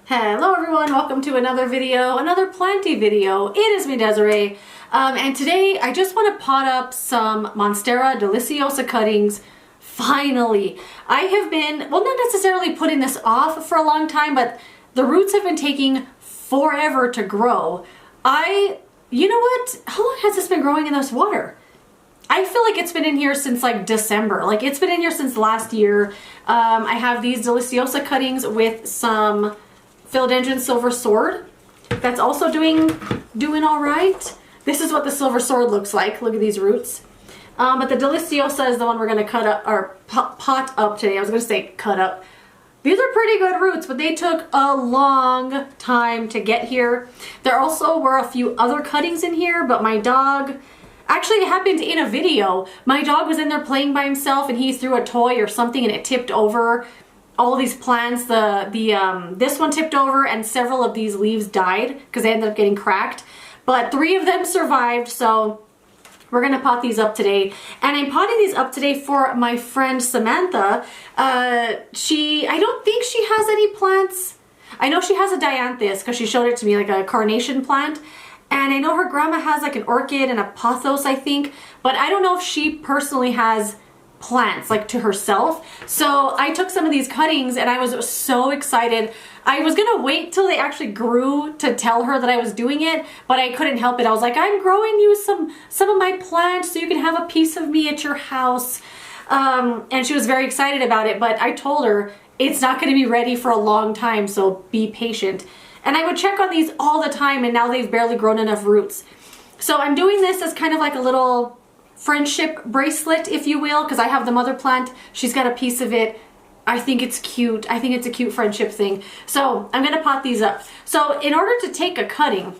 Hello everyone, welcome to another video, another planty video. It is me, Desiree, and today I just want to pot up some Monstera deliciosa cuttings. Finally, I have been, well, not necessarily putting this off for a long time, but the roots have been taking forever to grow. You know what? How long has this been growing in this water? I feel like it's been in here since like December. Like it's been in here since last year. I have these deliciosa cuttings with some philodendron silver sword that's also doing all right. This is what the silver sword looks like. Look at these roots. But the deliciosa is the one we're going to cut up or pot up today. I was going to say cut up. These are pretty good roots, but they took a long time to get here. There also were a few other cuttings in here, but my dog, actually it happened in a video. My dog was in there playing by himself and he threw a toy or something and it tipped over all of these plants. This one tipped over and several of these leaves died because they ended up getting cracked. But 3 of them survived, so we're gonna pot these up today. And I'm potting these up today for my friend Samantha. I don't think she has any plants. I know she has a dianthus because she showed it to me, like a carnation plant. And I know her grandma has like an orchid and a pothos, I think. But I don't know if she personally has plants like to herself. So I took some of these cuttings and I was so excited. I was gonna wait till they actually grew to tell her that I was doing it, but I couldn't help it. I was like, I'm growing you some of my plants so you can have a piece of me at your house. And she was very excited about it, but I told her it's not gonna be ready for a long time, so be patient. And I would check on these all the time and now they've barely grown enough roots. So I'm doing this as kind of like a little friendship bracelet, if you will, because I have the mother plant. She's got a piece of it. I think it's cute. I think it's a cute friendship thing. So I'm gonna pot these up. So in order to take a cutting,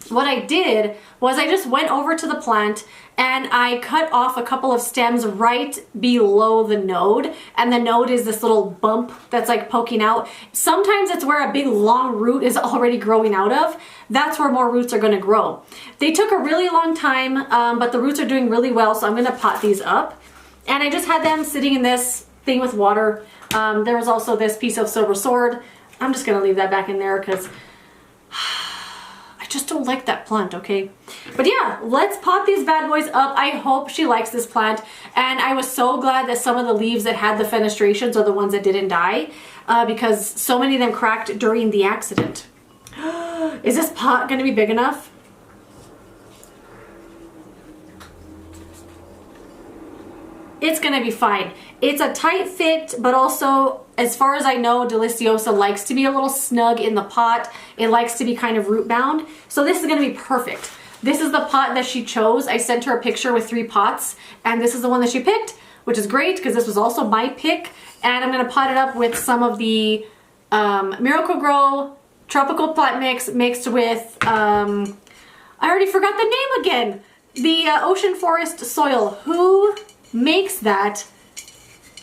what I did was I just went over to the plant and I cut off a couple of stems right below the node. And the node is this little bump that's like poking out. Sometimes it's where a big long root is already growing out of. That's where more roots are gonna grow. They took a really long time, but the roots are doing really well, so I'm gonna pot these up. And I just had them sitting in this thing with water. There was also this piece of silver sword. I'm just gonna leave that back in there because I just don't like that plant, okay? But yeah, let's pot these bad boys up. I hope she likes this plant. And I was so glad that some of the leaves that had the fenestrations are the ones that didn't die, because so many of them cracked during the accident. Is this pot gonna be big enough? It's gonna be fine. It's a tight fit, but also, as far as I know, Deliciosa likes to be a little snug in the pot. It likes to be kind of root bound. So this is gonna be perfect. This is the pot that she chose. I sent her a picture with 3 pots, and this is the one that she picked, which is great because this was also my pick. And I'm gonna pot it up with some of the Miracle-Gro Tropical Plant Mix mixed with, I already forgot the name again. The Ocean Forest Soil. Who makes that?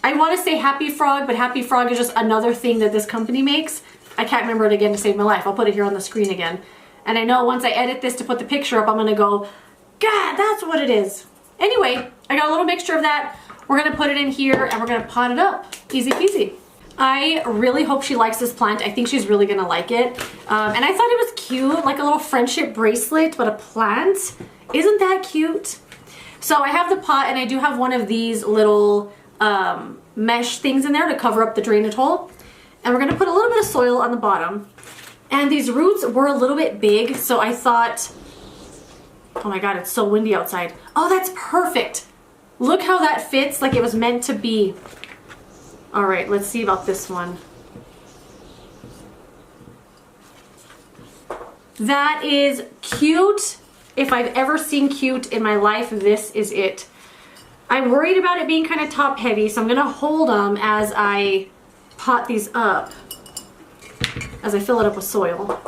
I want to say Happy Frog, but Happy Frog is just another thing that this company makes. I can't remember it again to save my life. I'll put it here on the screen again. And I know once I edit this to put the picture up, I'm going to go, God, that's what it is. Anyway, I got a little mixture of that. We're going to put it in here and we're going to pot it up. Easy peasy. I really hope she likes this plant. I think she's really going to like it. And I thought it was cute, like a little friendship bracelet, but a plant. Isn't that cute? So I have the pot and I do have one of these little mesh things in there to cover up the drainage hole. And we're gonna put a little bit of soil on the bottom. And these roots were a little bit big, so I thought, oh my God, it's so windy outside. Oh, that's perfect. Look how that fits like it was meant to be. All right, let's see about this one. That is cute. If I've ever seen cute in my life, this is it. I'm worried about it being kind of top heavy, so I'm gonna hold them as I pot these up, as I fill it up with soil.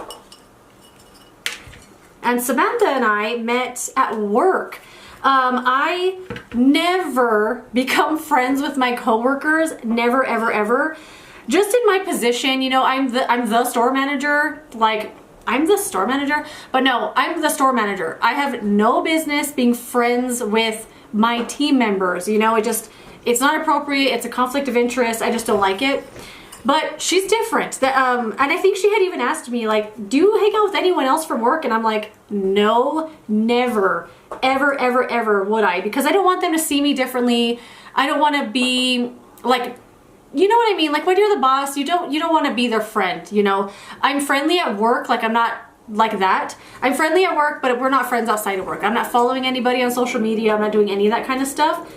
And Samantha and I met at work. I never become friends with my coworkers, never, ever, ever. Just in my position, you know, I'm the store manager, like, I'm the store manager, but no, I'm the store manager. I have no business being friends with my team members. You know, it's not appropriate. It's a conflict of interest. I just don't like it. But she's different. And I think she had even asked me, like, do you hang out with anyone else from work? And I'm like, no, never, ever, ever, ever would I. Because I don't want them to see me differently. I don't want to be, like, you know what I mean? Like, when you're the boss, you don't want to be their friend, you know? I'm friendly at work, like, I'm not like that. I'm friendly at work, but we're not friends outside of work. I'm not following anybody on social media. I'm not doing any of that kind of stuff.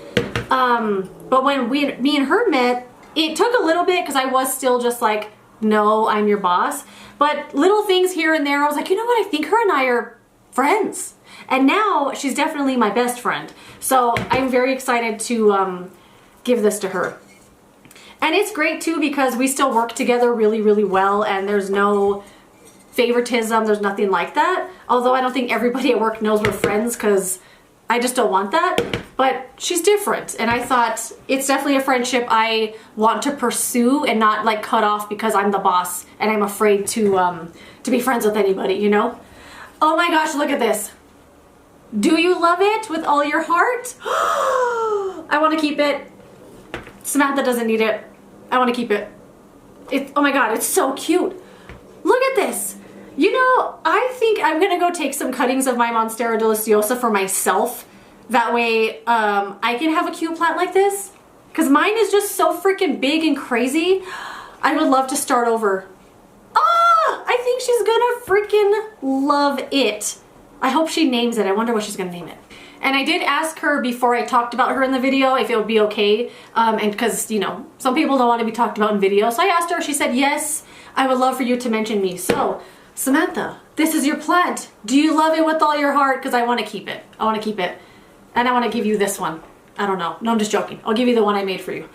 But when me and her met, it took a little bit because I was still just like, no, I'm your boss. But little things here and there, I was like, you know what? I think her and I are friends. And now she's definitely my best friend. So I'm very excited to give this to her. And it's great too because we still work together really, really well, and there's no favoritism, there's nothing like that. Although I don't think everybody at work knows we're friends because I just don't want that. But she's different, and I thought it's definitely a friendship I want to pursue and not like cut off because I'm the boss and I'm afraid to be friends with anybody, you know? Oh my gosh, look at this. Do you love it with all your heart? I want to keep it. Samantha doesn't need it. I want to keep it. Oh my god, it's so cute. Look at this. You know, I think I'm gonna go take some cuttings of my Monstera deliciosa for myself. That way I can have a cute plant like this. Because mine is just so freaking big and crazy. I would love to start over. Ah! I think she's gonna freaking love it. I hope she names it. I wonder what she's gonna name it. And I did ask her before I talked about her in the video if it would be okay. And because, you know, some people don't want to be talked about in video. So I asked her, she said, yes, I would love for you to mention me. So, Samantha, this is your plant. Do you love it with all your heart? Because I want to keep it. I want to keep it. And I want to give you this one. I don't know. No, I'm just joking. I'll give you the one I made for you.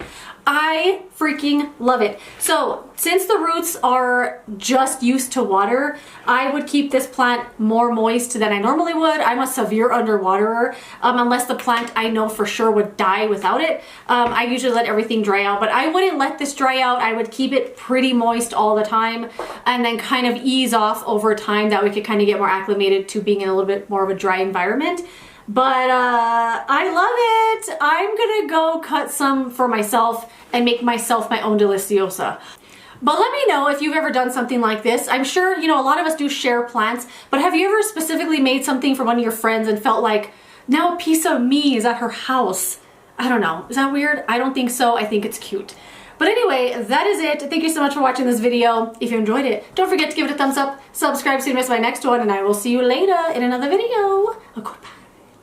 I freaking love it. So since the roots are just used to water, I would keep this plant more moist than I normally would. I'm a severe underwaterer. Unless the plant I know for sure would die without it. I usually let everything dry out, but I wouldn't let this dry out. I would keep it pretty moist all the time and then kind of ease off over time. That we could kind of get more acclimated to being in a little bit more of a dry environment. But I love it. I'm gonna go cut some for myself and make myself my own deliciosa. But let me know if you've ever done something like this. I'm sure, you know, a lot of us do share plants, but have you ever specifically made something for one of your friends and felt like, now a piece of me is at her house? I don't know. Is that weird? I don't think so. I think it's cute. But anyway, that is it. Thank you so much for watching this video. If you enjoyed it, don't forget to give it a thumbs up, subscribe so you don't miss my next one, and I will see you later in another video. Goodbye.